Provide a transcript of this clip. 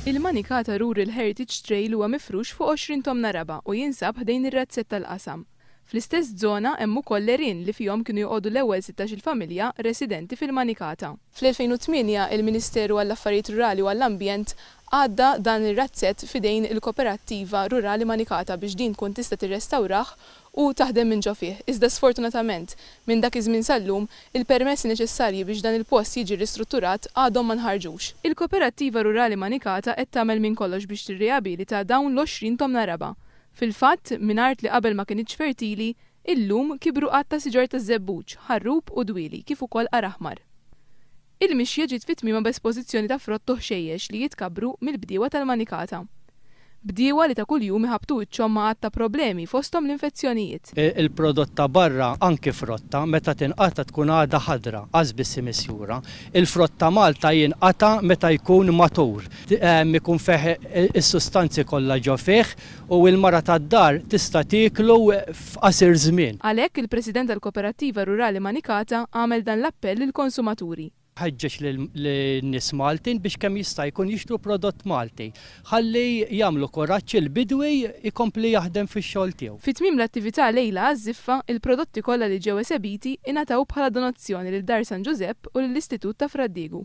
Il-Manikata Rural Heritage Trail huwa mifrux fuq 20 tomna raba u jinsab ħdejn ir-razzett tal-qasam. Fl-istess żona hemm ukoll Lerin li fihom kienu joqogħdu l-ewwel 16-il familja residenti fil-Manikata. Fl-2008 il-Ministeru għall-Affarijiet Rurali u għall-Ambjent għadda dan ir-razzett fidejn il-Koperattiva Rurali Manikata biex din tkun tista' tirrestawrah u taħdem minn ġo fih. Iżda sfortunatament minn dak iż-żmien sal-lum il-permessi neċessarji biex dan il-post jiġi ristrutturat għadhom ma nħarġux. Il-Koperattiva Rurali Manikata qed tagħmel minn kollox biex tirriabilita dawn l-20 tomna raba. Fil-fatt, minn art li qabel ma kienx fertili, illum kibru qatt ta' siġar ta' żebbuġ, ħarrub u dwili kif ukoll araħmar. Il-mixja ġiet fit-tmiema b'espożizzjoni ta' frott ħxejjex li jitkabru mill-bdiewa tal-Manikata. Bdiewa li ta' kuljum iħabtu wiċċhom ma' għatta problemi fosthom l-infezzjonijiet. Il-prodott ta' barra anke frotta meta tinqata tkun għadha ħadra għaż biss misjura. Il-frotta Malta jinqata meta jkun matur. Ikun fih is-sustanzi kollha ġo fih u l-mara tad-dar tista' tieklu f'qasir żmien. Għalhekk il-President tal-Koperattiva Rurali Manikata għamel dan l-appell lill-konsumaturi. Ħeġġeġ lin-nies Maltin biex kemm jista' jkun jixtru prodott Malti. Ħalli jagħmlu koraġġ il-bidwi jkompli jaħdem fix-xogħol tiegħu. Fit-tmiem l-attività lejla għaż-żiffa, il-prodotti kollha li ġew esebiti ingħataw bħala donazzjoni lil Dar San Giuseppe u lill-Istitut ta' Fraddigu.